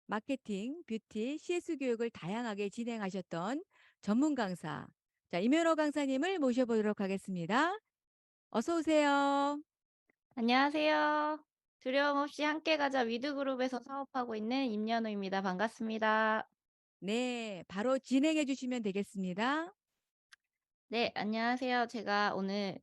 마케팅, 뷰티, CS 교육을 다양하게 진행하셨던 전문 강사, 자, 임현호 강사님을 모셔보도록 하겠습니다. 어서 오세요. 안녕하세요. 두려움 없이 함께 가자 위드그룹에서 사업하고 있는 임연우입니다. 반갑습니다. 네, 바로 진행해 주시면 되겠습니다. 네, 안녕하세요. 제가 오늘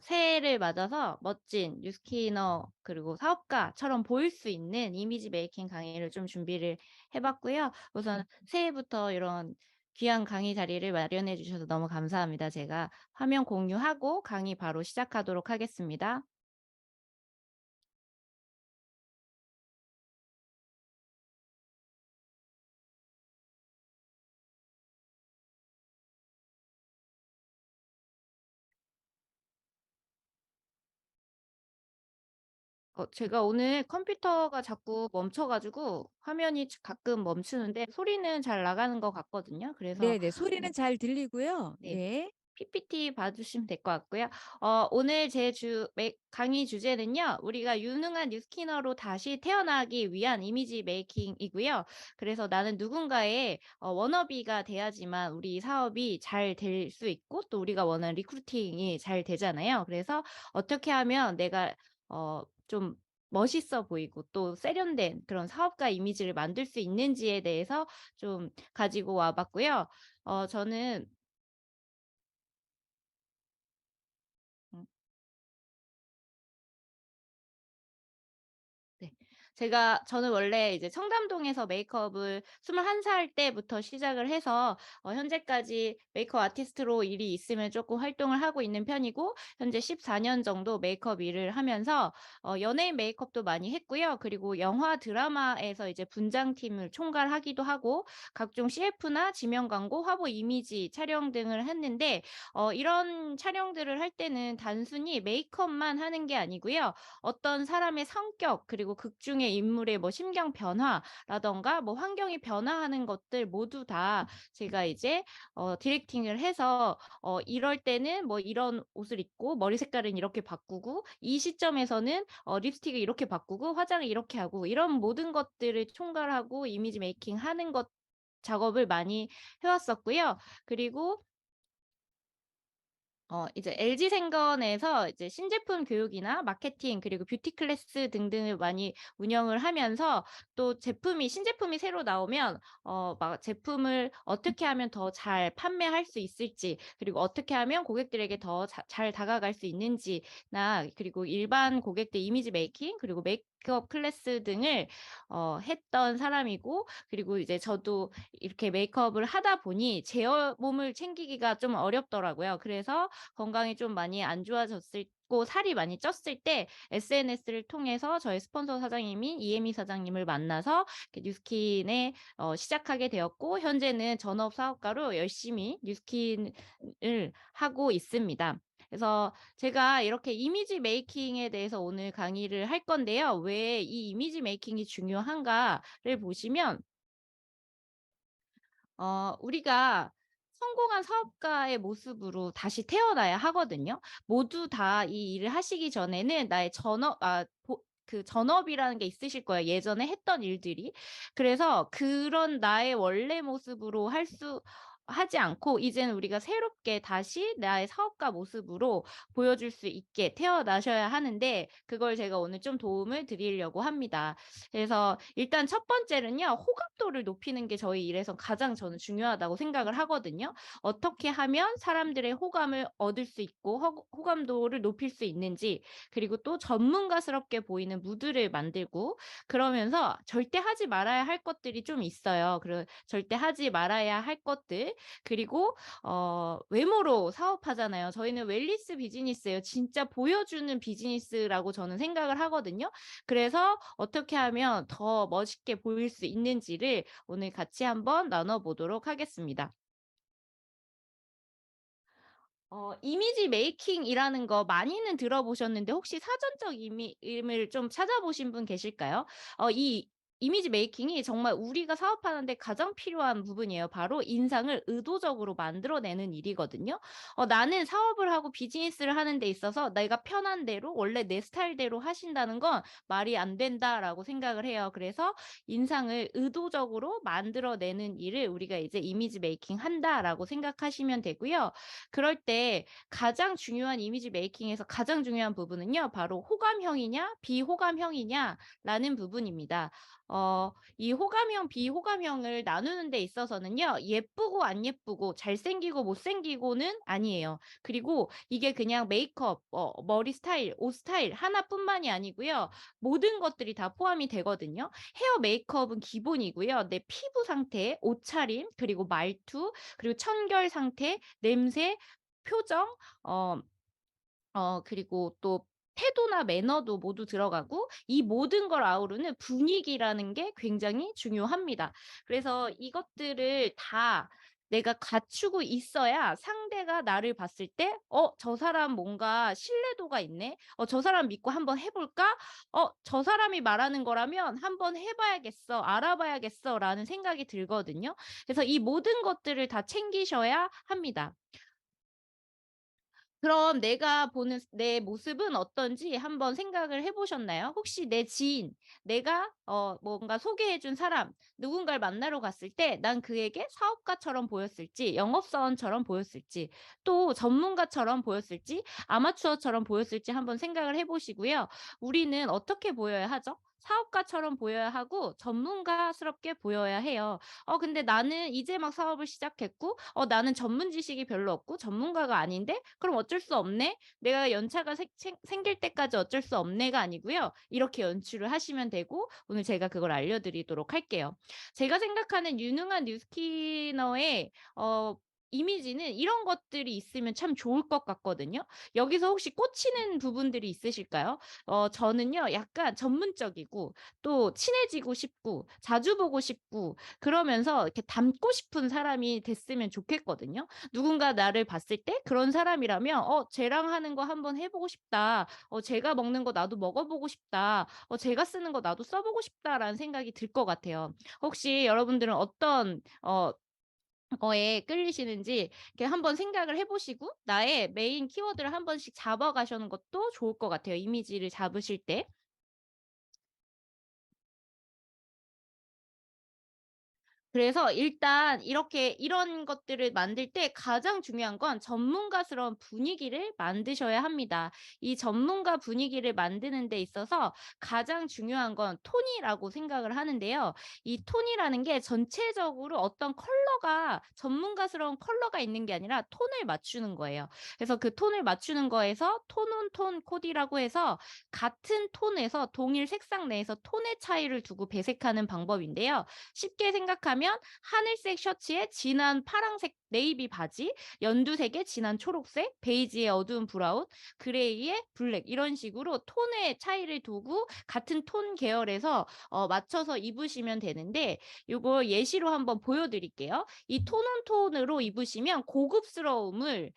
새해를 맞아서 멋진 뉴스키너 그리고 사업가처럼 보일 수 있는 이미지 메이킹 강의를 좀 준비를 해 봤고요. 우선 새해부터 이런 귀한 강의 자리를 마련해 주셔서 너무 감사합니다. 제가 화면 공유하고 강의 바로 시작하도록 하겠습니다. 제가 오늘 컴퓨터가 자꾸 멈춰 가지고 화면이 가끔 멈추는데 소리는 잘 나가는 것 같거든요. 그래서 네네, 소리는 잘 들리고요. 네. 네. PPT 봐 주시면 될 것 같고요. 오늘 제 강의 주제는요. 우리가 유능한 뉴스키너로 다시 태어나기 위한 이미지 메이킹이고요. 그래서 나는 누군가의 워너비가 돼야지만 우리 사업이 잘 될 수 있고 또 우리가 원하는 리크루팅이 잘 되잖아요. 그래서 어떻게 하면 내가 좀 멋있어 보이고 또 세련된 그런 사업가 이미지를 만들 수 있는지에 대해서 좀 가지고 와 봤고요. 저는 음 네. 저는 원래 이제 청담동에서 메이크업을 21살 때부터 시작을 해서 현재까지 메이크업 아티스트로 일이 있으면 쪼끔 활동을 하고 있는 편이고 현재 14년 정도 메이크업 일을 하면서 연예인 메이크업도 많이 했고요. 그리고 영화 드라마에서 이제 분장팀을 총괄하기도 하고 각종 CF나 지명 광고, 화보 이미지 촬영 등을 했는데 이런 촬영들을 할 때는 단순히 메이크업만 하는 게 아니고요. 어떤 사람의 성격 그리고 극중의 인물의 뭐 심경 변화라든가 뭐 환경이 변화하는 것들 모두 다 제가 이제 디렉팅을 해서 이럴 때는 뭐 이런 옷을 입고 머리 색깔은 이렇게 바꾸고 이 시점에서는 립스틱을 이렇게 바꾸고 화장을 이렇게 하고 이런 모든 것들을 총괄하고 이미지 메이킹하는 것 작업을 많이 해 왔었고요. 그리고 이제 LG생건에서 이제 신제품 교육이나 마케팅 그리고 뷰티 클래스 등등을 많이 운영을 하면서 또 신제품이 새로 나오면 막 제품을 어떻게 하면 더 잘 판매할 수 있을지 그리고 어떻게 하면 고객들에게 더 잘 다가갈 수 있는지나 그리고 일반 고객들 이미지 메이킹 그리고 메이크업 클래스 등을 했던 사람이고 그리고 이제 저도 이렇게 메이크업을 하다 보니 제 몸을 챙기기가 좀 어렵더라고요. 그래서 건강이 좀 많이 안 좋아졌을 고 살이 많이 쪘을 때 SNS를 통해서 저희 스폰서 사장님인 이혜미 사장님을 만나서 이렇게 뉴스킨에 시작하게 되었고 현재는 전업 사업가로 열심히 뉴스킨을 하고 있습니다. 그래서 제가 이렇게 이미지 메이킹에 대해서 오늘 강의를 할 건데요. 왜 이 이미지 메이킹이 중요한가를 보시면 우리가 성공한 사업가의 모습으로 다시 태어나야 하거든요. 모두 다 이 일을 하시기 전에는 나의 전업이라는 게 있으실 거예요, 예전에 했던 일들이. 그래서 그런 나의 원래 모습으로 하지 않고 이제는 우리가 새롭게 다시 나의 사업가 모습으로 보여줄 수 있게 태어나셔야 하는데 그걸 제가 오늘 좀 도움을 드리려고 합니다. 그래서 일단 첫 번째는요. 호감도를 높이는 게 저희 일에서 가장 저는 중요하다고 생각을 하거든요. 어떻게 하면 사람들의 호감을 얻을 수 있고 호감도를 높일 수 있는지 그리고 또 전문가스럽게 보이는 무드를 만들고 그러면서 절대 하지 말아야 할 것들이 좀 있어요. 절대 하지 말아야 할 것들 그리고 외모로 사업하잖아요. 저희는 웰니스 비즈니스예요. 진짜 보여주는 비즈니스라고 저는 생각을 하거든요. 그래서 어떻게 하면 더 멋있게 보일 수 있는지를 오늘 같이 한번 나눠 보도록 하겠습니다. 이미지 메이킹이라는 거 많이는 들어보셨는데 혹시 사전적 의미를 좀 찾아보신 분 계실까요? 이 이미지 메이킹이 정말 우리가 사업하는 데 가장 필요한 부분이에요. 바로 인상을 의도적으로 만들어내는 일이거든요. 나는 사업을 하고 비즈니스를 하는 데 있어서 '내가 편한 대로 원래 내 스타일대로 하신다는 건 말이 안 된다.'라고 생각을 해요. 그래서 인상을 의도적으로 만들어내는 일을 우리가 이제 '이미지 메이킹 한다.'라고 생각하시면 되고요. 그럴 때 가장 중요한 이미지 메이킹에서 가장 중요한 부분은요. 바로 호감형이냐 비호감형이냐라는 부분입니다. 이 호감형, 비호감형을 나누는 데 있어서는요. 예쁘고 안 예쁘고 잘생기고 못생기고는 아니에요. 그리고 이게 그냥 메이크업, 머리 스타일, 옷 스타일 하나뿐만이 아니고요. 모든 것들이 다 포함이 되거든요. 헤어 메이크업은 기본이고요. 내 피부 상태, 옷차림, 그리고 말투, 그리고 청결 상태, 냄새, 표정, 어 그리고 또 태도나 매너도 모두 들어가고 이 모든 걸 아우르는 분위기라는 게 굉장히 중요합니다. 그래서 이것들을 다 내가 갖추고 있어야 상대가 나를 봤을 때 '저 사람 뭔가 신뢰도가 있네. 저 사람 믿고 한번 해 볼까? 저 사람이 말하는 거라면 한번 해 봐야겠어. 알아봐야겠어.'라는 생각이 들거든요. 그래서 이 모든 것들을 다 챙기셔야 합니다. 그럼 내가 보는 내 모습은 어떤지 한번 생각을 해 보셨나요? 혹시 내 지인, 내가 뭔가 소개해 준 사람, 누군가를 만나러 갔을 때 난 그에게 사업가처럼 보였을지, 영업사원처럼 보였을지, 또 전문가처럼 보였을지, 아마추어처럼 보였을지 한번 생각을 해 보시고요. 우리는 어떻게 보여야 하죠? 사업가처럼 보여야 하고 전문가스럽게 보여야 해요. 근데 나는 이제 막 사업을 시작했고 나는 전문 지식이 별로 없고 전문가가 아닌데 그럼 어쩔 수 없네. 내가 연차가 생길 때까지 어쩔 수 없네가 아니고요. 이렇게 연출을 하시면 되고 오늘 제가 그걸 알려드리도록 할게요. 제가 생각하는 유능한 뉴스키너의 이미지는 이런 것들이 있으면 참 좋을 것 같거든요. 여기서 혹시 꽂히는 부분들이 있으실까요? 저는요, 약간 전문적이고, 또 친해지고 싶고, 자주 보고 싶고, 그러면서 이렇게 닮고 싶은 사람이 됐으면 좋겠거든요. 누군가 나를 봤을 때 그런 사람이라면 쟤랑 하는 거 한번 해 보고 싶다. 제가 먹는 거 나도 먹어 보고 싶다. 제가 쓰는 거 나도 써 보고 싶다라는 생각이 들 것 같아요. 혹시 여러분들은 어떤 거에 끌리시는지 이렇게 한번 생각을 해 보시고 나의 메인 키워드를 한 번씩 잡아 가시는 것도 좋을 것 같아요, 이미지를 잡으실 때. 그래서 일단 이렇게 이런 것들을 만들 때 가장 중요한 건 전문가스러운 분위기를 만드셔야 합니다. 이 전문가 분위기를 만드는 데 있어서 가장 중요한 건 톤이라고 생각을 하는데요. 이 톤이라는 게 전체적으로 어떤 컬러가 전문가스러운 컬러가 있는 게 아니라 톤을 맞추는 거예요. 그래서 그 톤을 맞추는 거에서 톤 온 톤 코디라고 해서 같은 톤에서 동일 색상 내에서 톤의 차이를 두고 배색하는 방법인데요. 쉽게 생각하면 하늘색 셔츠에 진한 파랑색 네이비 바지, 연두색에 진한 초록색, 베이지에 어두운 브라운, 그레이에 블랙 이런 식으로 톤의 차이를 두고 같은 톤 계열에서 맞춰서 입으시면 되는데 요거 예시로 한번 보여 드릴게요. 이 톤 온 톤으로 입으시면 고급스러움을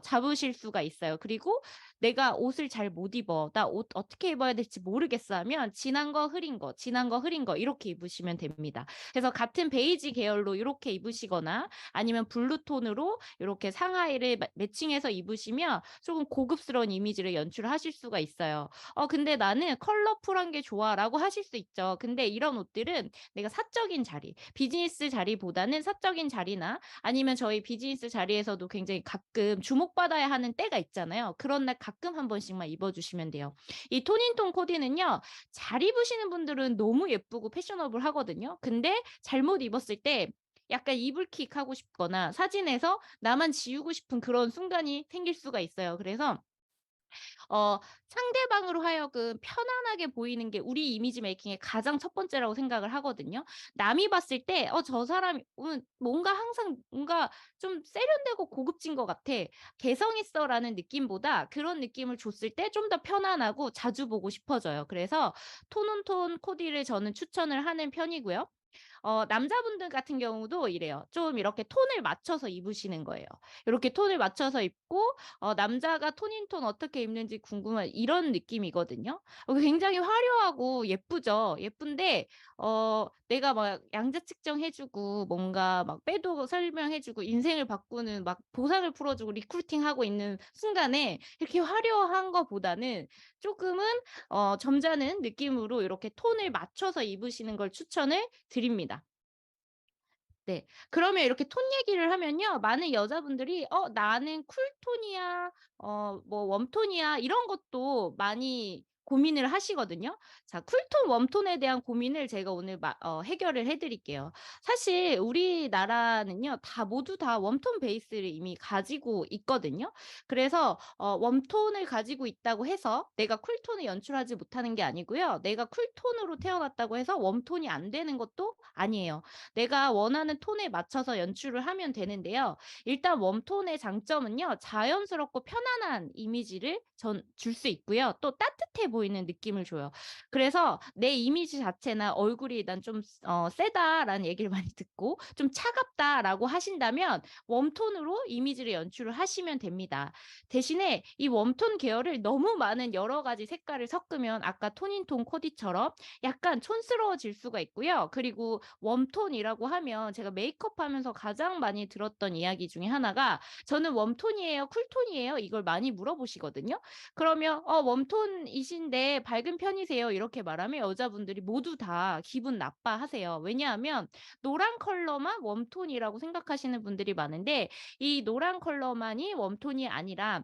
잡으실 수가 있어요. 그리고 '내가 옷을 잘 못 입어. 나 옷 어떻게 입어야 될지 모르겠어.' 하면 진한 거, 흐린 거, 진한 거, 흐린 거 이렇게 입으시면 됩니다. 그래서 같은 베이지 계열로 요렇게 입으시거나 아니면 블루 톤으로 요렇게 상하의를 매칭해서 입으시면 조금 고급스러운 이미지를 연출하실 수가 있어요. 근데 나는 컬러풀한 게 좋아."라고 하실 수 있죠. 근데 이런 옷들은 내가 사적인 자리, 비즈니스 자리보다는 사적인 자리나 아니면 저희 비즈니스 자리에서도 굉장히 가끔 주목받아야 하는 때가 있잖아요. 그런 날 가끔 한 번씩만 입어 주시면 돼요. 이 톤인톤 코디는요. 잘 입으시는 분들은 너무 예쁘고 패셔너블하거든요. 근데 잘못 입었을 때 약간 이불킥하고 싶거나 사진에서 나만 지우고 싶은 그런 순간이 생길 수가 있어요. 그래서 어 상대방으로 하여금 편안하게 보이는 게 우리 이미지 메이킹의 가장 첫 번째라고 생각을 하거든요. 남이 봤을 때 '저 사람이 뭔가 항상 뭔가 좀 세련되고 고급진 것 같아. 개성 있어.'라는 느낌보다 그런 느낌을 줬을 때 좀 더 편안하고 자주 보고 싶어져요. 그래서 톤 온 톤 코디를 저는 추천을 하는 편이고요. 남자분들 같은 경우도 이래요. 좀 이렇게 톤을 맞춰서 입으시는 거예요. 요렇게 톤을 맞춰서 입고 남자가 톤인 톤 어떻게 입는지 궁금한 이런 느낌이거든요. 굉장히 화려하고 예쁘죠. 예쁜데 내가 막 양자 측정해 주고 뭔가 막 빼도 설명해 주고 인생을 바꾸는 막 보상을 풀어 주고 리크루팅하고 있는 순간에 이렇게 화려한 거보다는 쪼끔은 점잖은 느낌으로 이렇게 톤을 맞춰서 입으시는 걸 추천을 드립니다. 네. 그러면 이렇게 톤 얘기를 하면요. 많은 여자분들이 나는 쿨톤이야. 뭐 웜톤이야." 이런 것도 많이 고민을 하시거든요. 자, 쿨톤, 웜톤에 대한 고민을 제가 오늘 해결을 해 드릴게요. 사실 우리나라는요. 다 모두 다 웜톤 베이스를 이미 가지고 있거든요. 그래서 웜톤을 가지고 있다고 해서 내가 쿨톤을 연출하지 못하는 게 아니고요. 내가 쿨톤으로 태어났다고 해서 웜톤이 안 되는 것도 아니에요. 내가 원하는 톤에 맞춰서 연출을 하면 되는데요. 일단 웜톤의 장점은요. 자연스럽고 편안한 이미지를 줄 수 있고요. 또 따뜻해 보이는 느낌을 줘요. 그래서 내 이미지 자체나 얼굴이 난 좀 세다라는 얘기를 많이 듣고 좀 차갑다라고 하신다면 웜톤으로 이미지를 연출을 하시면 됩니다. 대신에 이 웜톤 계열을 너무 많은 여러 가지 색깔을 섞으면 아까 톤인톤 코디처럼 약간 촌스러워질 수가 있고요. 그리고 웜톤이라고 하면 제가 메이크업하면서 가장 많이 들었던 이야기 중에 하나가 "저는 웜톤이에요. 쿨톤이에요?" 이걸 많이 물어보시거든요. 그러면 웜톤이신데 밝은 편이세요." 이렇게 말하면 여자분들이 모두 다 기분 나빠하세요. 왜냐하면 노란 컬러만 웜톤이라고 생각하시는 분들이 많은데 이 노란 컬러만이 웜톤이 아니라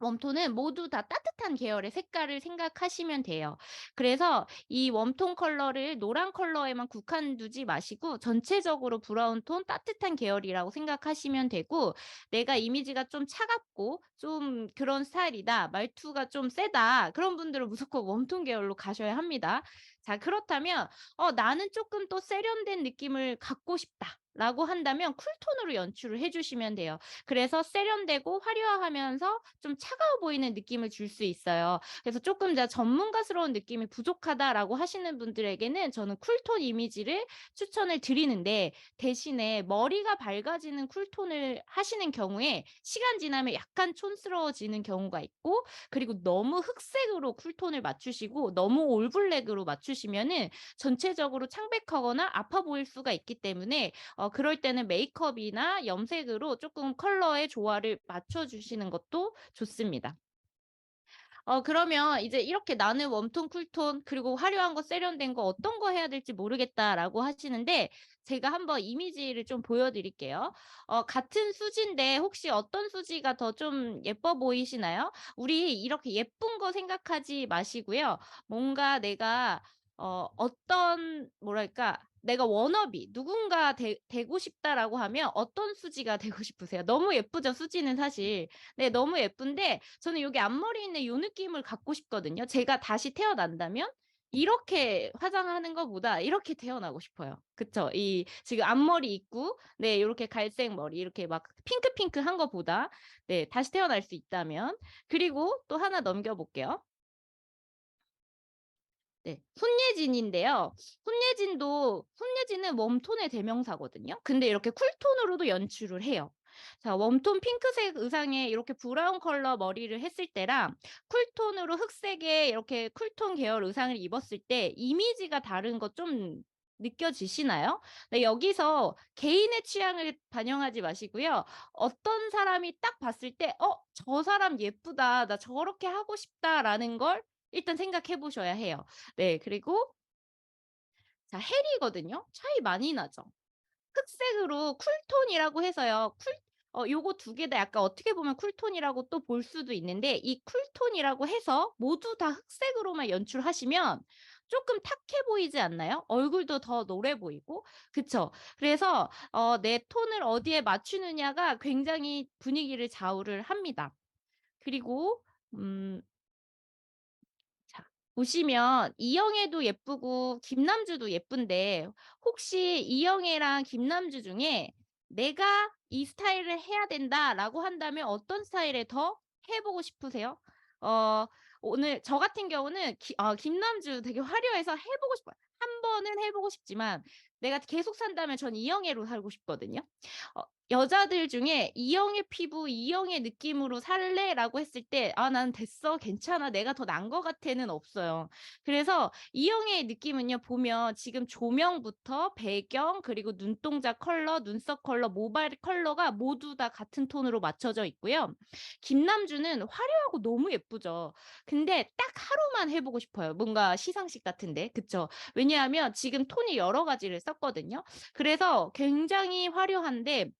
웜톤은 모두 다 따뜻한 계열의 색깔을 생각하시면 돼요. 그래서 이 웜톤 컬러를 노란 컬러에만 국한두지 마시고 전체적으로 브라운 톤 따뜻한 계열이라고 생각하시면 되고, 내가 이미지가 좀 차갑고 좀 그런 스타일이다, 말투가 좀 세다, 그런 분들은 무조건 웜톤 계열로 가셔야 합니다. 자, 그렇다면 나는 조금 또 세련된 느낌을 갖고 싶다라고 한다면 쿨톤으로 연출을 해 주시면 돼요. 그래서 세련되고 화려하면서 좀 차가워 보이는 느낌을 줄 수 있어요. 그래서 조금 더 '전문가스러운 느낌이 부족하다.'라고 하시는 분들에게는 저는 쿨톤 이미지를 추천을 드리는데, 대신에 머리가 밝아지는 쿨톤을 하시는 경우에 시간 지나면 약간 촌스러워지는 경우가 있고, 그리고 너무 흑색으로 쿨톤을 맞추시고 너무 올블랙으로 맞추시면은 전체적으로 창백하거나 아파 보일 수가 있기 때문에 그럴 때는 메이크업이나 염색으로 조금 컬러의 조화를 맞춰 주시는 것도 좋습니다. 그러면 이제 이렇게 "나는 웜톤, 쿨톤 그리고 화려한 거, 세련된 거 어떤 거 해야 될지 모르겠다."라고 하시는데, 제가 한번 이미지를 좀 보여 드릴게요. 같은 수지인데 혹시 어떤 수지가 더 좀 예뻐 보이시나요? 우리 이렇게 예쁜 거 생각하지 마시고요. 뭔가 내가 어떤 뭐랄까, 내가 워너비 '누군가 되고 싶다.'라고 하면 어떤 수지가 되고 싶으세요? 너무 예쁘죠, 수지는 사실. 네, 너무 예쁜데 저는 여기 앞머리 있는 요 느낌을 갖고 싶거든요. 제가 다시 태어난다면 이렇게 화장하는 것보다 이렇게 태어나고 싶어요. 그쵸? 이 지금 앞머리 있고 네 요렇게 갈색 머리 이렇게 막 핑크핑크한 거보다, 네, 다시 태어날 수 있다면. 그리고 또 하나 넘겨 볼게요. 네. 손예진인데요. 손예진은 웜톤의 대명사거든요. 근데 이렇게 쿨톤으로도 연출을 해요. 자, 웜톤 핑크색 의상에 이렇게 브라운 컬러 머리를 했을 때랑 쿨톤으로 흑색의 이렇게 쿨톤 계열 의상을 입었을 때 이미지가 다른 거 좀 느껴지시나요? 네, 여기서 개인의 취향을 반영하지 마시고요. 어떤 사람이 딱 봤을 때 '저 사람 예쁘다. 나 저렇게 하고 싶다.'라는 걸 일단 생각해 보셔야 해요. 네. 그리고 자, 헬이거든요. 차이 많이 나죠. 흑색으로 쿨톤이라고 해서요. 요거 두 개 다 약간 어떻게 보면 쿨톤이라고 또 볼 수도 있는데, 이 쿨톤이라고 해서 모두 다 흑색으로만 연출하시면 쪼끔 탁해 보이지 않나요? 얼굴도 더 노래 보이고. 그쵸? 그래서 내 톤을 어디에 맞추느냐가 굉장히 분위기를 좌우를 합니다. 그리고 음 자, 보시면 이영애도 예쁘고 김남주도 예쁜데, 혹시 이영애랑 김남주 중에 '내가 이 스타일을 해야 된다.'라고 한다면 어떤 스타일을 더 해 보고 싶으세요? 어 오늘 저 같은 경우는 김남주 되게 화려해서 해 보고 싶어요. 한 번은 해 보고 싶지만 내가 계속 산다면 전 이영애로 살고 싶거든요. 어 여자들 중에 "이영애 피부, 이영애 느낌으로 살래?"라고 했을 때 "아 난 됐어. 괜찮아. 내가 더 나은 것 같아."는 없어요. 그래서 이영애의 느낌은요 보면 지금 조명부터 배경 그리고 눈동자 컬러, 눈썹 컬러, 모발 컬러가 모두 다 같은 톤으로 맞춰져 있고요. 김남주는 화려하고 너무 예쁘죠. 근데 딱 하루만 해 보고 싶어요. 뭔가 시상식 같은데. 그쵸? 왜냐하면 지금 톤이 여러 가지를 썼거든요. 그래서 굉장히 화려한데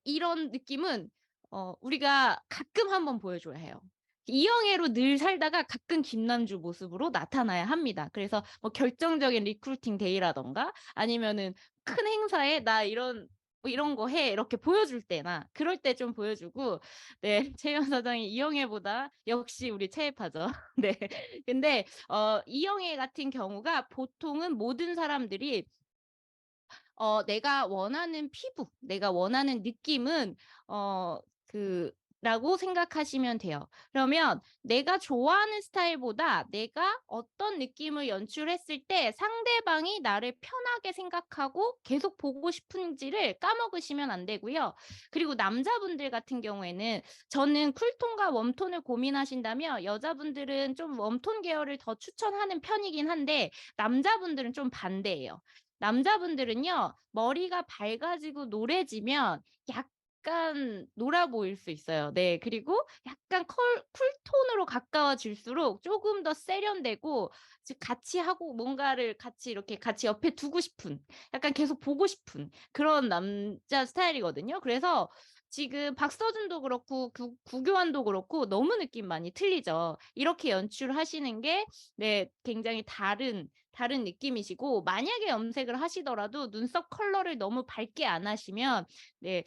이런 느낌은 우리가 가끔 한번 보여줘야 해요. 이영애로 늘 살다가 가끔 김남주 모습으로 나타나야 합니다. 그래서 뭐 결정적인 리크루팅 데이라든가 아니면은 큰 행사에 "나 이런 뭐 이런 거 해." 이렇게 보여줄 때나 그럴 때 좀 보여주고 네 최희원 사장이 이영애보다 역시 우리 최애파죠. 네. 근데 이영애 같은 경우가 보통은 모든 사람들이 내가 원하는 피부, 내가 원하는 느낌은 라고 생각하시면 돼요. 그러면 내가 좋아하는 스타일보다 내가 어떤 느낌을 연출했을 때 상대방이 나를 편하게 생각하고 계속 보고 싶은지를 까먹으시면 안 되고요. 그리고 남자분들 같은 경우에는 저는 쿨톤과 웜톤을 고민하신다면 여자분들은 좀 웜톤 계열을 더 추천하는 편이긴 한데 남자분들은 좀 반대예요. 남자분들은요. 머리가 밝아지고 노래지면 약간 노라 보일 수 있어요. 네. 그리고 약간 컬 쿨톤으로 가까워질수록 쪼금 더 세련되고 즉 같이 하고 뭔가를 같이 이렇게 같이 옆에 두고 싶은 약간 계속 보고 싶은 그런 남자 스타일이거든요. 그래서 지금 박서준도 그렇고 구교환도 그렇고 너무 느낌 많이 틀리죠. 이렇게 연출하시는 게 네 굉장히 다른 느낌이시고 만약에 염색을 하시더라도 눈썹 컬러를 너무 밝게 안 하시면 네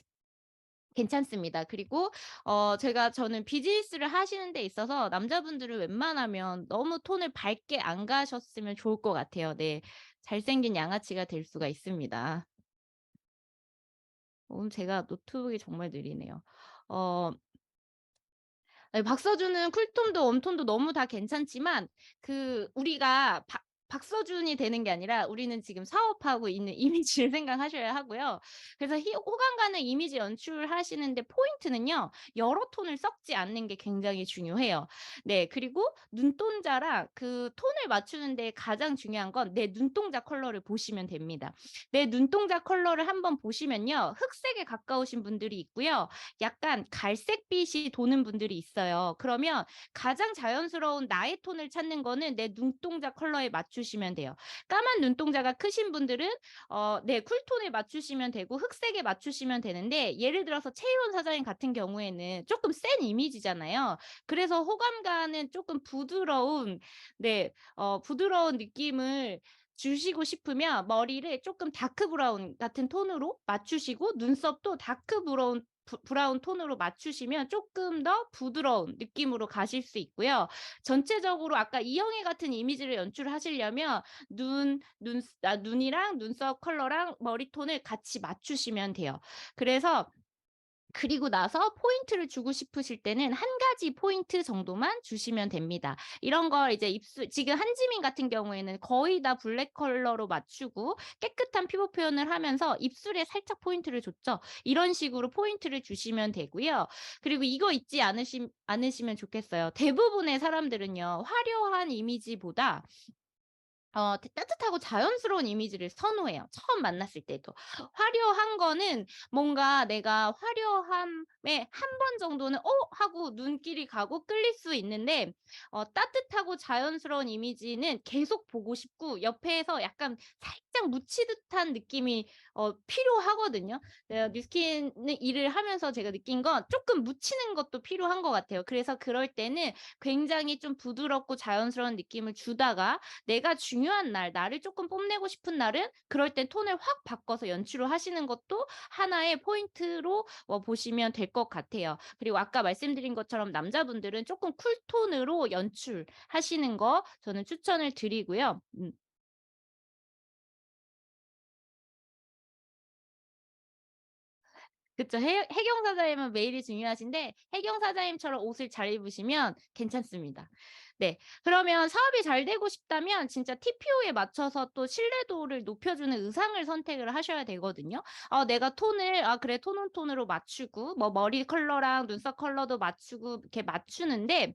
괜찮습니다. 그리고 저는 비즈니스를 하시는 데 있어서 남자분들은 웬만하면 너무 톤을 밝게 안 가셨으면 좋을 것 같아요. 네. 잘생긴 양아치가 될 수가 있습니다. 오늘 제가 노트북이 정말 느리네요. 어 네 박서준은 쿨톤도 웜톤도 너무 다 괜찮지만 우리가 박서준이 되는 게 아니라 우리는 지금 사업하고 있는 이미지를 생각하셔야 하고요. 그래서 호감 가는 이미지 연출하시는데 포인트는요. 여러 톤을 섞지 않는 게 굉장히 중요해요. 네. 그리고 눈동자랑 그 톤을 맞추는 데 가장 중요한 건 내 눈동자 컬러를 보시면 됩니다. 내 눈동자 컬러를 한번 보시면요. 흑색에 가까우신 분들이 있고요. 약간 갈색빛이 도는 분들이 있어요. 그러면 가장 자연스러운 나의 톤을 찾는 거는 내 눈동자 컬러에 맞추시면 돼요. 까만 눈동자가 크신 분들은 네 쿨톤에 맞추시면 되고 흑색에 맞추시면 되는데 예를 들어서 최희원 사장님 같은 경우에는 조금 센 이미지잖아요. 그래서 호감가는 조금 부드러운 부드러운 느낌을 주시고 싶으면 머리를 조금 다크 브라운 같은 톤으로 맞추시고 눈썹도 다크 브라운 톤으로 맞추시면 조금 더 부드러운 느낌으로 가실 수 있고요. 전체적으로 아까 이영애 같은 이미지를 연출하시려면 눈이랑 눈썹 컬러랑 머리톤을 같이 맞추시면 돼요. 그래서 그리고 나서 포인트를 주고 싶으실 때는 한 가지 포인트 정도만 주시면 됩니다. 이런 걸 이제 입술 지금 한지민 같은 경우에는 거의 다 블랙 컬러로 맞추고 깨끗한 피부 표현을 하면서 입술에 살짝 포인트를 줬죠. 이런 식으로 포인트를 주시면 되고요. 그리고 이거 잊지 않으시면 좋겠어요. 대부분의 사람들은요. 화려한 이미지보다 따뜻하고 자연스러운 이미지를 선호해요, 처음 만났을 때도. 화려한 거는 뭔가 내가 화려함에 한 번 정도는 '어?' 하고 눈길이 가고 끌릴 수 있는데 따뜻하고 자연스러운 이미지는 계속 보고 싶고 옆에서 약간 살짝 묻히듯한 느낌이 필요하거든요. 뉴스킨 일을 하면서 제가 느낀 건 쪼끔 묻히는 것도 필요한 것 같아요. 그래서 그럴 때는 굉장히 좀 부드럽고 자연스러운 느낌을 주다가 내가 중요한 날, 나를 조금 뽐내고 싶은 날은 그럴 땐 톤을 확 바꿔서 연출을 하시는 것도 하나의 포인트로 보시면 될 것 같아요. 그리고 아까 말씀드린 것처럼 남자분들은 조금 쿨톤으로 연출하시는 거 저는 추천을 드리고요. 그쵸. 해경 사장님은 메일이 중요하신데 해경 사장님처럼 옷을 잘 입으시면 괜찮습니다. 네. 그러면 사업이 잘 되고 싶다면 진짜 TPO에 맞춰서 또 신뢰도를 높여주는 의상을 선택을 하셔야 되거든요. 내가 톤을 그래 톤온 톤으로 맞추고 뭐 머리 컬러랑 눈썹 컬러도 맞추고 이렇게 맞추는데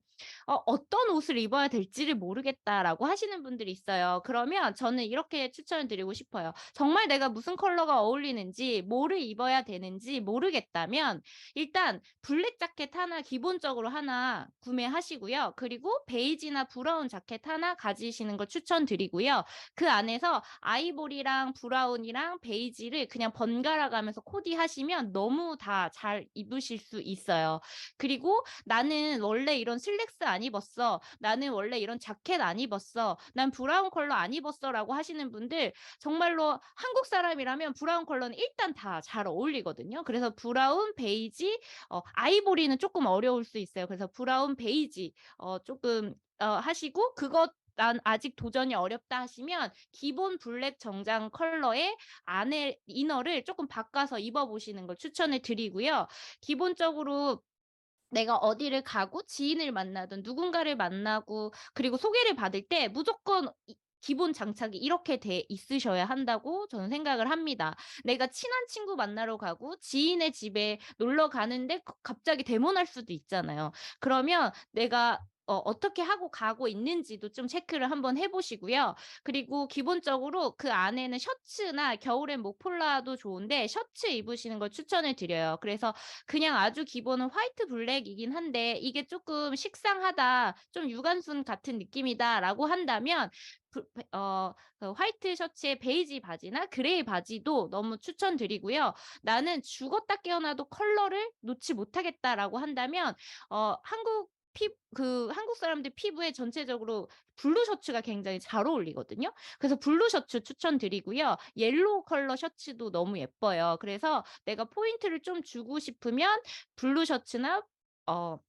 어떤 옷을 입어야 될지를 모르겠다라고 하시는 분들이 있어요. 그러면 저는 이렇게 추천을 드리고 싶어요. 정말 내가 무슨 컬러가 어울리는지 뭐를 입어야 되는지 모르겠다면 일단 블랙 자켓 하나 기본적으로 하나 구매하시고요. 그리고 베이지나 브라운 자켓 하나 가지시는 걸 추천드리고요. 그 안에서 아이보리랑 브라운이랑 베이지를 그냥 번갈아 가면서 코디하시면 너무 다 잘 입으실 수 있어요. 그리고 "나는 원래 이런 슬랙스 안 입었어. 나는 원래 이런 자켓 안 입었어. 난 브라운 컬러 안 입었어."라고 하시는 분들 정말로 한국 사람이라면 브라운 컬러는 일단 다 잘 어울리거든요. 그래서 브라운, 베이지, 아이보리는 쪼끔 어려울 수 있어요. 그래서 브라운, 베이지 쪼끔 하시고 그것 '난 아직 도전이 어렵다.' 하시면 기본 블랙 정장 컬러의 안에 이너를 쪼끔 바꿔서 입어 보시는 걸 추천을 드리고요. 기본적으로 내가 어디를 가고 지인을 만나든 누군가를 만나고 그리고 소개를 받을 때 무조건 기본 장착이 이렇게 돼 있으셔야 한다고 저는 생각을 합니다. 내가 친한 친구 만나러 가고 지인의 집에 놀러 가는데 갑자기 데모날 수도 있잖아요. 그러면 내가 어떻게 하고 가고 있는지도 좀 체크를 한번 해 보시고요. 그리고 기본적으로 그 안에는 셔츠나 겨울엔 목폴라도 좋은데 셔츠 입으시는 걸 추천을 드려요. 그래서 그냥 아주 기본은 화이트 블랙이긴 한데 이게 쪼끔 '식상하다. 좀 유관순 같은 느낌이다.'라고 한다면 그 화이트 셔츠에 베이지 바지나 그레이 바지도 너무 추천드리고요. '나는 죽었다 깨어나도 컬러를 놓지 못하겠다.'라고 한다면 한국 사람들 피부에 전체적으로 블루 셔츠가 굉장히 잘 어울리거든요. 그래서 블루 셔츠 추천드리고요. 옐로우 컬러 셔츠도 너무 예뻐요. 그래서 내가 포인트를 좀 주고 싶으면 블루 셔츠나 어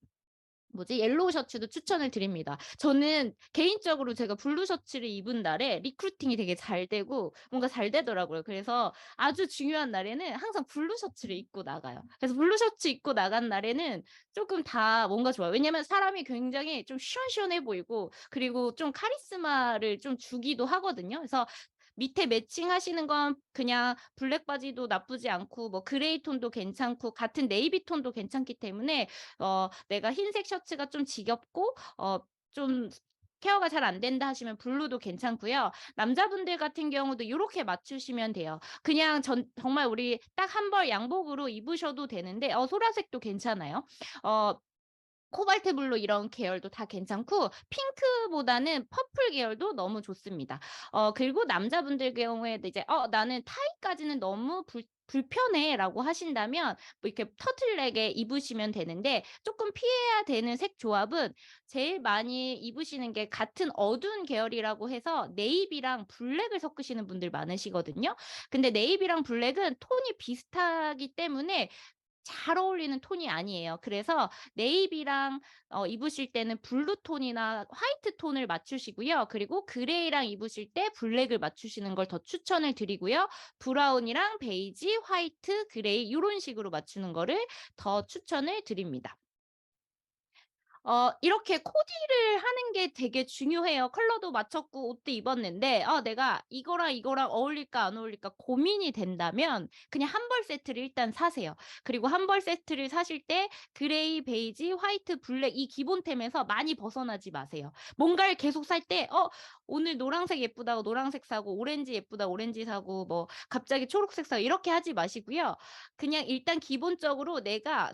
옐로우 셔츠도 추천을 드립니다. 저는 개인적으로 제가 블루 셔츠를 입은 날에 리크루팅이 되게 잘 되고 뭔가 잘 되더라고요. 그래서 아주 중요한 날에는 항상 블루 셔츠를 입고 나가요. 그래서 블루 셔츠 입고 나간 날에는 쪼끔 다 뭔가 좋아요. 왜냐면 사람이 굉장히 좀 시원시원해 보이고 그리고 좀 카리스마를 좀 주기도 하거든요. 그래서 밑에 매칭하시는 건 그냥 블랙 바지도 나쁘지 않고 뭐 그레이 톤도 괜찮고 같은 네이비 톤도 괜찮기 때문에 내가 흰색 셔츠가 좀 지겹고 좀 케어가 잘 안 된다 하시면 블루도 괜찮고요. 남자분들 같은 경우도 요렇게 맞추시면 돼요. 그냥 정말 우리 딱 한 벌 양복으로 입으셔도 되는데 소라색도 괜찮아요. 어 코발트 블루 이런 계열도 다 괜찮고 핑크보다는 퍼플 계열도 너무 좋습니다. 그리고 남자분들 경우에도 이제 나는 타이까지는 너무 불편해."라고 하신다면 뭐 이렇게 터틀넥에 입으시면 되는데 쪼끔 피해야 되는 색 조합은 제일 많이 입으시는 게 같은 어두운 계열이라고 해서 네이비랑 블랙을 섞으시는 분들 많으시거든요. 근데 네이비랑 블랙은 톤이 비슷하기 때문에 잘 어울리는 톤이 아니에요. 그래서 네이비랑 입으실 때는 블루 톤이나 화이트 톤을 맞추시고요. 그리고 그레이랑 입으실 때 블랙을 맞추시는 걸 더 추천을 드리고요. 브라운이랑 베이지, 화이트, 그레이 요런 식으로 맞추는 거를 더 추천을 드립니다. 이렇게 코디를 하는 게 되게 중요해요. 컬러도 맞췄고 옷도 입었는데 내가 이거랑 이거랑 어울릴까 안 어울릴까 고민이 된다면 그냥 한 벌 세트를 일단 사세요. 그리고 한 벌 세트를 사실 때 그레이, 베이지, 화이트, 블랙 이 기본템에서 많이 벗어나지 마세요. 뭔가를 계속 살 때 '오늘 노란색 예쁘다고 노란색 사고 오렌지 예쁘다 오렌지 사고 뭐 갑자기 초록색 사고.' 이렇게 하지 마시고요. 그냥 일단 기본적으로 내가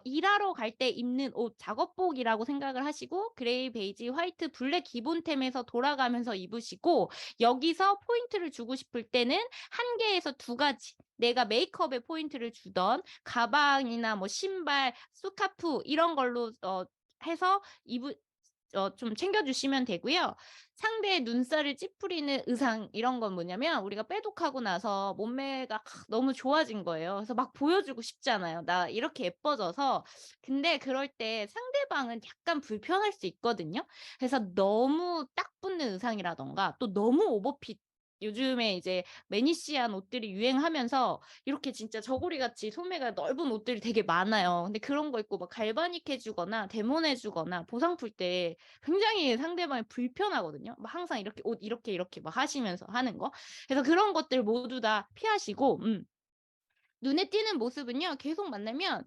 일하러 갈 때 입는 옷 작업복이라고 생각을 하시고 그레이, 베이지, 화이트, 블랙 기본템에서 돌아가면서 입으시고 여기서 포인트를 주고 싶을 때는 한 개에서 두 가지 내가 메이크업에 포인트를 주던 가방이나 뭐 신발, 스카프 이런 걸로 해서 입으 좀 챙겨 주시면 되고요. 상대의 눈살을 찌푸리는 의상 이런 건 뭐냐면 우리가 빼독하고 나서 몸매가 너무 좋아진 거예요. 그래서 막 보여주고 싶잖아요. '나 이렇게 예뻐져서.' 근데 그럴 때 상대방은 약간 불편할 수 있거든요. 그래서 너무 딱 붙는 의상이라든가 또 너무 오버핏 요즘에 이제 매니시한 옷들이 유행하면서 이렇게 진짜 저고리같이 소매가 넓은 옷들이 되게 많아요. 근데 그런 거 입고 막 갈바닉해 주거나 데모내 주거나 보상 풀 때 굉장히 상대방이 불편하거든요. 막 항상 이렇게 옷 이렇게 막 하시면서 하는 거. 그래서 그런 것들 모두 다 피하시고 눈에 띄는 모습은요, 계속 만나면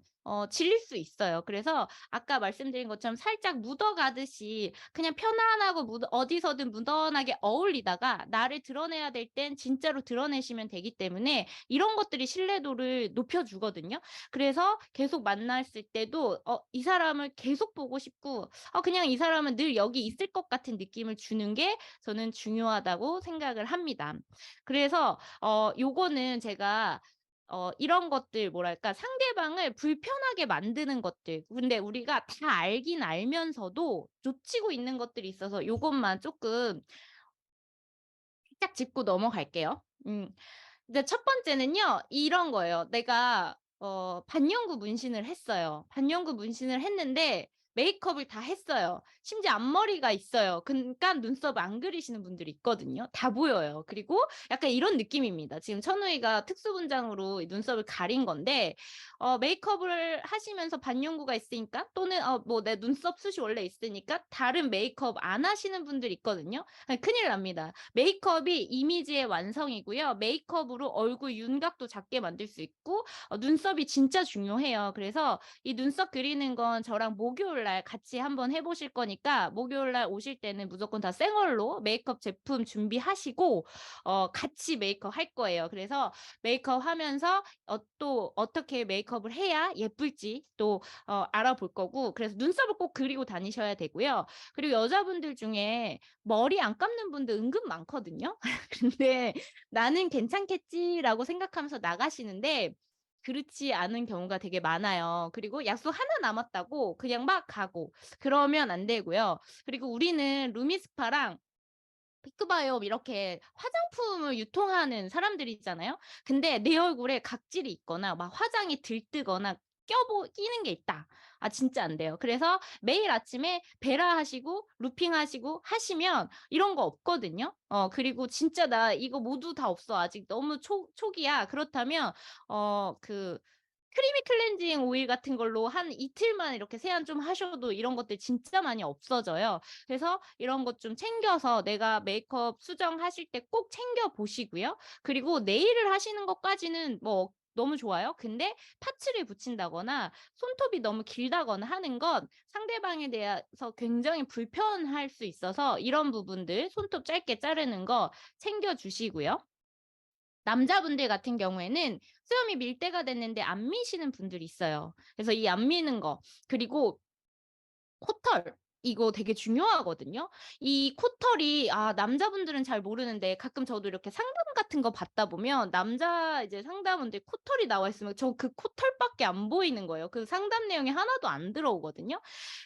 질릴 수 있어요. 그래서 아까 말씀드린 것처럼 살짝 묻어가듯이 그냥 편안하고 어디서든 무던하게 어울리다가 나를 드러내야 될 땐 진짜로 드러내시면 되기 때문에 이런 것들이 신뢰도를 높여주거든요. 그래서 계속 만났을 때도 이 사람을 계속 보고 싶고 그냥 이 사람은 늘 여기 있을 것 같은 느낌을 주는 게 저는 중요하다고 생각을 합니다. 그래서 요거는 제가 이런 것들 뭐랄까 상대방을 불편하게 만드는 것들 근데 우리가 다 알긴 알면서도 놓치고 있는 것들이 있어서 요것만 쪼끔 살짝 짚고 넘어갈게요. 근데 첫 번째는요. 이런 거예요. 내가 반영구 문신을 했어요. 반영구 문신을 했는데 메이크업을 다 했어요. 심지어 앞머리가 있어요. 그러니까 눈썹을 안 그리시는 분들이 있거든요. 다 보여요. 그리고 약간 이런 느낌입니다. 지금 천우희가 특수분장으로 이 눈썹을 가린 건데 메이크업을 하시면서 반영구가 있으니까 또는 뭐 내 눈썹 숱이 원래 있으니까 다른 메이크업 안 하시는 분들이 있거든요. 큰일 납니다. 메이크업이 이미지의 완성이고요. 메이크업으로 얼굴 윤곽도 작게 만들 수 있고 눈썹이 진짜 중요해요. 그래서 이 눈썹 그리는 건 저랑 목요일 날 같이 한번 해 보실 거니까 목요일 날 오실 때는 무조건 다 생얼로 메이크업 제품 준비하시고 같이 메이크업 할 거예요. 그래서 메이크업 하면서 또 어떻게 메이크업을 해야 예쁠지 또 알아볼 거고 그래서 눈썹을 꼭 그리고 다니셔야 되고요. 그리고 여자분들 중에 머리 안 감는 분들 은근 많거든요. 근데 '나는 괜찮겠지.'라고 생각하면서 나가시는데 그렇지 않은 경우가 되게 많아요. 그리고 약속 하나 남았다고 그냥 막 가고 그러면 안 되고요. 그리고 우리는 루미스파랑 비크바이옴 이렇게 화장품을 유통하는 사람들이잖아요. 근데 내 얼굴에 각질이 있거나 막 화장이 들뜨거나 끼는 게 있다. 진짜 안 돼요. 그래서 매일 아침에 베라 하시고 루핑 하시고 하시면 이런 거 없거든요. 그리고 진짜 "나 이거 모두 다 없어. 아직 너무 초기야." 그렇다면 그 크리미 클렌징 오일 같은 걸로 한 이틀만 이렇게 세안 좀 하셔도 이런 것들 진짜 많이 없어져요. 그래서 이런 것 좀 챙겨서 내가 메이크업 수정하실 때 꼭 챙겨 보시고요. 그리고 네일을 하시는 것까지는 뭐 너무 좋아요. 근데 파츠를 붙인다거나 손톱이 너무 길다거나 하는 건 상대방에 대해서 굉장히 불편할 수 있어서 이런 부분들 손톱 짧게 자르는 거 챙겨 주시고요. 남자분들 같은 경우에는 수염이 밀 때가 됐는데 안 미시는 분들이 있어요. 그래서 이 안 미는 거 그리고 코털 이거 되게 중요하거든요. 이 코털이 남자분들은 잘 모르는데 가끔 저도 이렇게 상담 같은 거 받다 보면 남자 이제 상담원들 코털이 나와 있으면 저 그 코털밖에 안 보이는 거예요. 그 상담 내용이 하나도 안 들어오거든요.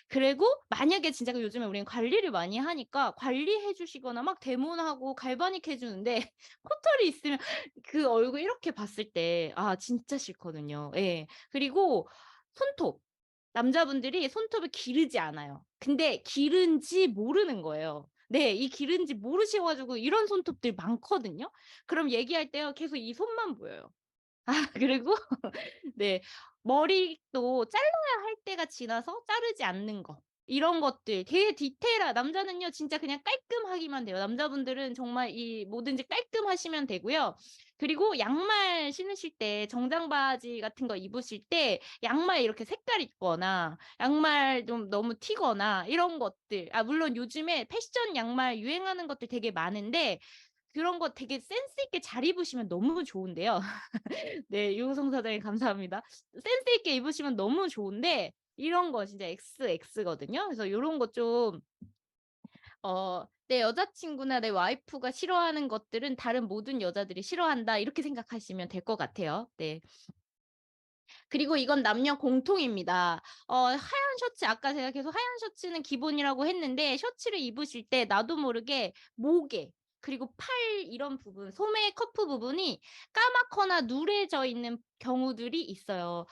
그리고 만약에 진짜 요즘에 우리는 관리를 많이 하니까 관리해 주시거나 막 데모하고 갈바닉 해 주는데 코털이 있으면 그 얼굴 이렇게 봤을 때 진짜 싫거든요. 예. 그리고 손톱. 남자분들이 손톱을 기르지 않아요. 근데 기른지 모르는 거예요. 네. 이 기른지 모르셔 가지고 이런 손톱들 많거든요. 그럼 얘기할 때요 계속 이 손만 보여요. 그리고 네. 머리도 잘라야 할 때가 지나서 자르지 않는 거. 이런 것들 되게 남자는요 진짜 그냥 깔끔하기만 돼요. 남자분들은 정말 이 뭐든지 깔끔하시면 되고요. 그리고 양말 신으실 때 정장 바지 같은 거 입으실 때 양말 이렇게 색깔 있거나 양말 좀 너무 튀거나 이런 것들 물론 요즘에 패션 양말 유행하는 것들 되게 많은데 그런 거 되게 센스 있게 잘 입으시면 너무 좋은데요. 네. 유호성 사장님 감사합니다. 센스 있게 입으시면 너무 좋은데 이런 거 진짜 XX거든요. 그래서 요런 거 좀 내 여자친구나 내 와이프가 싫어하는 것들은 다른 모든 여자들이 싫어한다 이렇게 생각하시면 될 것 같아요. 네. 그리고 이건 남녀 공통입니다. 하얀 셔츠 아까 제가 계속 하얀 셔츠는 기본이라고 했는데 셔츠를 입으실 때 나도 모르게 목에 그리고 팔 이런 부분 소매 커프 부분이 까맣거나 누래져 있는 경우들이 있어요.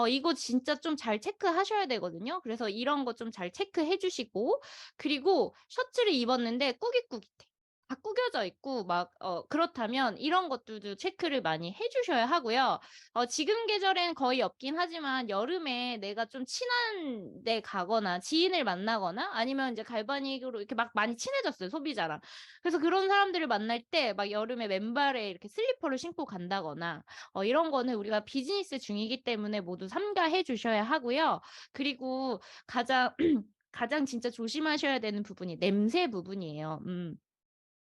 이거 진짜 좀 잘 체크하셔야 되거든요. 그래서 이런 거 좀 잘 체크해 주시고 그리고 셔츠를 입었는데 꾸깃꾸깃해. 다 구겨져 있고 막 그렇다면 이런 것들도 체크를 많이 해 주셔야 하고요. 지금 계절엔 거의 없긴 하지만 여름에 내가 좀 친한 데 가거나 지인을 만나거나 아니면 이제 갈바닉으로 이렇게 막 많이 친해졌어요, 소비자랑. 그래서 그런 사람들을 만날 때 막 여름에 맨발에 이렇게 슬리퍼를 신고 간다거나 이런 거는 우리가 비즈니스 중이기 때문에 모두 삼가해 주셔야 하고요. 그리고 가장 가장 진짜 조심하셔야 되는 부분이 냄새 부분이에요.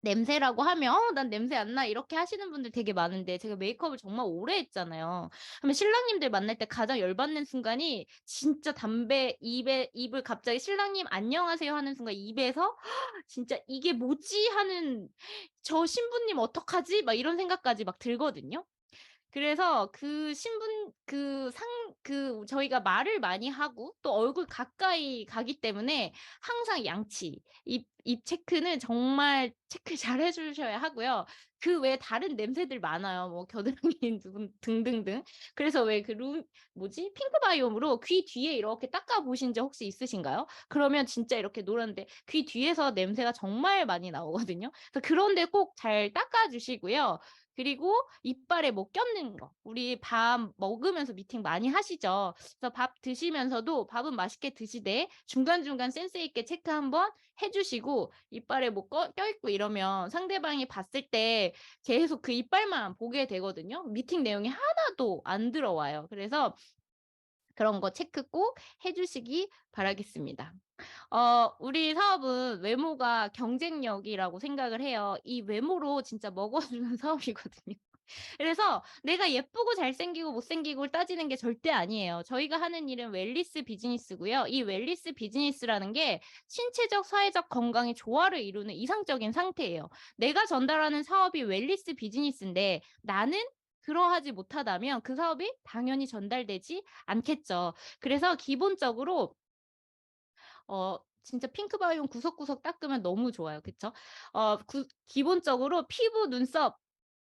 냄새라고 하면 난 냄새 안 나." 이렇게 하시는 분들 되게 많은데 제가 메이크업을 정말 오래 했잖아요. 그러면 신랑님들 만날 때 가장 열받는 순간이 진짜 담배 입을 갑자기 신랑님 "안녕하세요." 하는 순간 입에서 '진짜 이게 뭐지?' 하는 '저 신부님 어떡하지?' 막 이런 생각까지 막 들거든요. 그래서 그 신분 저희가 말을 많이 하고 또 얼굴 가까이 가기 때문에 항상 양치, 입 체크는 정말 체크 잘 해 주셔야 하고요. 그 외에 다른 냄새들 많아요. 뭐 겨드랑이 누군 등등등. 그래서 왜 그 뭐지? 핑크 바이옴으로 귀 뒤에 이렇게 닦아 보신 적 혹시 있으신가요? 그러면 진짜 이렇게 노란데 귀 뒤에서 냄새가 정말 많이 나오거든요. 그래서 그런 데 꼭 잘 닦아 주시고요. 그리고 이빨에 뭐 껴는 거. 우리 밥 먹으면서 미팅 많이 하시죠. 그래서 밥 드시면서도 밥은 맛있게 드시되 중간중간 센스 있게 체크 한번 해 주시고 이빨에 뭐 껴있고 이러면 상대방이 봤을 때 계속 그 이빨만 보게 되거든요. 미팅 내용이 하나도 안 들어와요. 그래서 그런 거 체크 꼭 해 주시기 바라겠습니다. 우리 사업은 외모가 경쟁력이라고 생각을 해요. 이 외모로 진짜 먹어주는 사업이거든요. 그래서 내가 예쁘고 잘생기고 못생기고를 따지는 게 절대 아니에요. 저희가 하는 일은 웰니스 비즈니스고요. 이 웰니스 비즈니스라는 게 신체적, 사회적 건강의 조화를 이루는 이상적인 상태예요. 내가 전달하는 사업이 웰니스 비즈니스인데 나는 그러하지 못하다면 그 사업이 당연히 전달되지 않겠죠. 그래서 기본적으로 진짜 핑크바이옴 구석구석 닦으면 너무 좋아요. 그쵸? 기본적으로 피부, 눈썹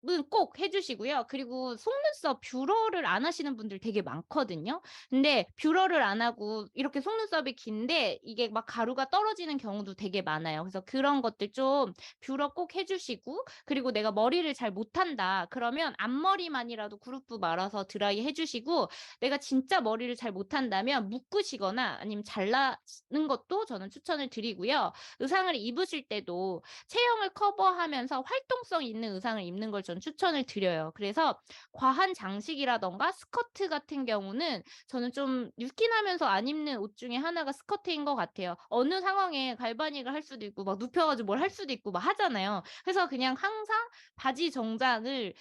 은 꼭 해 주시고요. 그리고 속눈썹 뷰러를 안 하시는 분들 되게 많거든요. 근데 뷰러를 안 하고 이렇게 속눈썹이 긴데 이게 막 가루가 떨어지는 경우도 되게 많아요. 그래서 그런 것들 좀 뷰러 꼭 해 주시고 그리고 내가 머리를 잘 못한다 그러면 앞머리만이라도 그루프 말아서 드라이 해 주시고 내가 진짜 머리를 잘 못한다면 묶으시거나 아니면 잘라는 것도 저는 추천을 드리고요. 의상을 입으실 때도 체형을 커버하면서 활동성 있는 의상을 입는 걸 전 추천을 드려요. 그래서 과한 장식이라든가 스커트 같은 경우는 저는 좀 뉴스킨 하면서 안 입는 옷 중에 하나가 스커트인 것 같아요. 어느 상황에 갈바닉을 할 수도 있고 막 눕혀 가지고 뭘 할 수도 있고 막 하잖아요. 그래서 그냥 항상 바지 정장을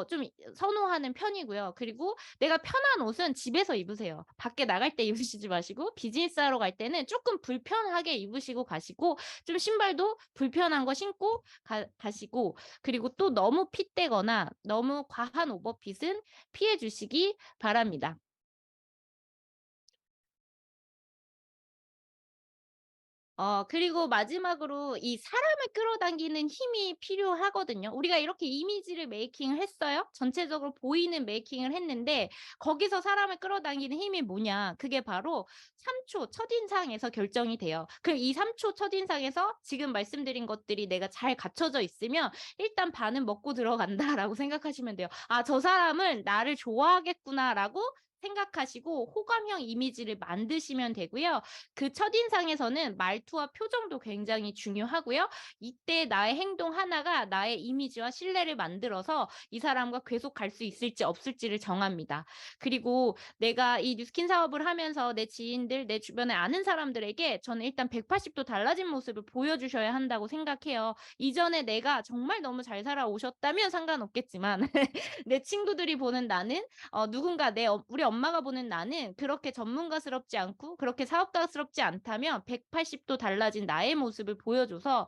좀 선호하는 편이고요. 그리고 내가 편한 옷은 집에서 입으세요. 밖에 나갈 때 입으시지 마시고 비즈니스 하러 갈 때는 쪼끔 불편하게 입으시고 가시고 좀 신발도 불편한 거 신고 가시고 그리고 또 너무 핏되거나 너무 과한 오버핏은 피해 주시기 바랍니다. 그리고 마지막으로 이 사람을 끌어당기는 힘이 필요하거든요. 우리가 이렇게 이미지를 메이킹을 했어요. 전체적으로 보이는 메이킹을 했는데 거기서 사람을 끌어당기는 힘이 뭐냐? 그게 바로 3초 첫인상에서 결정이 돼요. 그럼 이 3초 첫인상에서 지금 말씀드린 것들이 내가 잘 갖춰져 있으면 일단 반은 먹고 들어간다라고 생각하시면 돼요. '아 저 사람은 나를 좋아하겠구나.'라고 생각하시고 호감형 이미지를 만드시면 되고요. 그 첫인상에서는 말투와 표정도 굉장히 중요하고요. 이때 나의 행동 하나가 나의 이미지와 신뢰를 만들어서 이 사람과 계속 갈 수 있을지 없을지를 정합니다. 그리고 내가 이 뉴스킨 사업을 하면서 내 지인들, 내 주변에 아는 사람들에게 저는 일단 180도 달라진 모습을 보여주셔야 한다고 생각해요. 이전에 내가 정말 너무 잘 살아오셨다면 상관없겠지만 내 친구들이 보는 나는 누군가 우리 엄마가 보는 나는 그렇게 전문가스럽지 않고 그렇게 사업가스럽지 않다면 180도 달라진 나의 모습을 보여줘서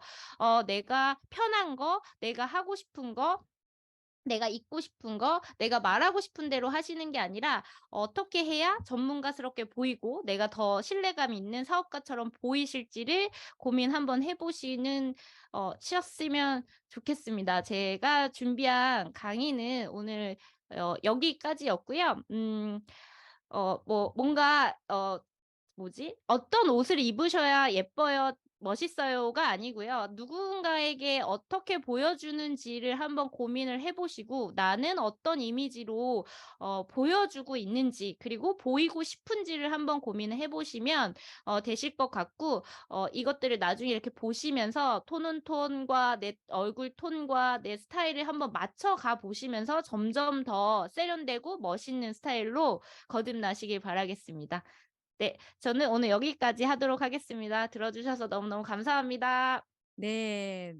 내가 편한 거, 내가 하고 싶은 거, 내가 입고 싶은 거, 내가 말하고 싶은 대로 하시는 게 아니라 어떻게 해야 전문가스럽게 보이고 내가 더 신뢰감 있는 사업가처럼 보이실지를 고민 한번 해 보시는 셨으면 좋겠습니다. 제가 준비한 강의는 오늘 여기까지였고요. 뭔가 뭐지? "어떤 옷을 입으셔야 예뻐요?" 멋있어요가 아니고요. 누군가에게 어떻게 보여주는지를 한번 고민을 해 보시고 나는 어떤 이미지로 보여주고 있는지 그리고 보이고 싶은지를 한번 고민을 해 보시면 되실 것 같고, 이것들을 나중에 이렇게 보시면서 톤은 톤과 내 얼굴 톤과 내 스타일을 한번 맞춰 가 보시면서 점점 더 세련되고 멋있는 스타일로 거듭나시길 바라겠습니다. 네. 저는 오늘 여기까지 하도록 하겠습니다. 들어 주셔서 너무너무 감사합니다. 네.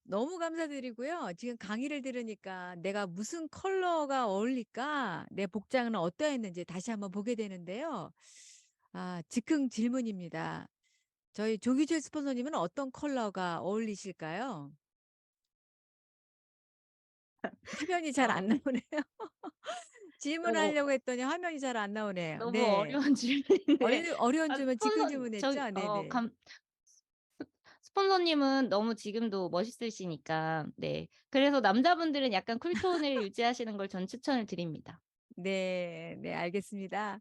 너무 감사드리고요. 지금 강의를 들으니까 '내가 무슨 컬러가 어울릴까? 내 복장은 어떠했는지 다시 한번 보게 되는데요.' 즉흥 질문입니다. 저희 조기철 스폰서님은 어떤 컬러가 어울리실까요? 화면이 잘 안 어 나오네요. 너무 질문하려고 했더니 화면이 잘 안 나오네요. 너무 네. 어려운 질문인데, 어려운 아 질문 즉흥 스폰서 저기 질문했죠? 네네. 감 스폰서님은 너무 지금도 멋있으시니까, 네. 그래서 남자분들은 약간 쿨톤을 유지하시는 걸 전 추천을 드립니다. 네. 네 알겠습니다.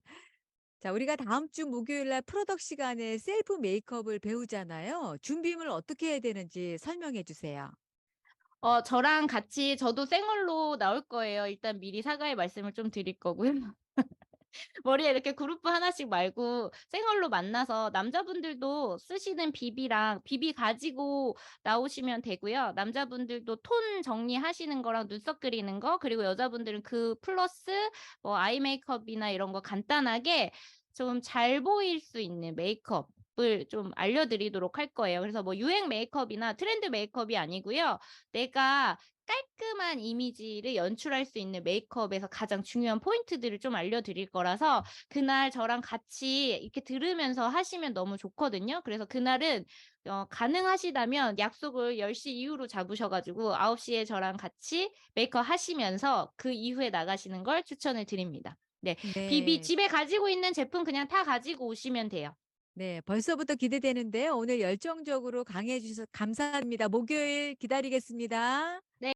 자 우리가 다음 주 목요일 날 프로덕 시간에 셀프 메이크업을 배우잖아요. 준비물 어떻게 해야 되는지 설명해 주세요. 저랑 같이 저도 생얼로 나올 거예요. 일단 미리 사과의 말씀을 좀 드릴 거고요. 머리에 이렇게 그루프 하나씩 말고 생얼로 만나서 남자분들도 쓰시는 비비 가지고 나오시면 되고요. 남자분들도 톤 정리하시는 거랑 눈썹 그리는 거, 그리고 여자분들은 그 플러스 뭐 아이 메이크업이나 이런 거 간단하게 좀 잘 보일 수 있는 메이크업을 좀 알려드리도록 할 거예요. 그래서 뭐 유행 메이크업이나 트렌드 메이크업이 아니고요. 내가 깔끔한 이미지를 연출할 수 있는 메이크업에서 가장 중요한 포인트들을 좀 알려드릴 거라서, 그날 저랑 같이 이렇게 들으면서 하시면 너무 좋거든요. 그래서 그날은 가능하시다면 약속을 10시 이후로 잡으셔 가지고 9 시에 저랑 같이 메이크업 하시면서 그 이후에 나가시는 걸 추천을 드립니다. 네. 비비 네. 집에 가지고 있는 제품 그냥 다 가지고 오시면 돼요. 네. 벌써부터 기대되는데요. 오늘 열정적으로 강의해 주셔서 감사합니다. 목요일 기다리겠습니다. 네.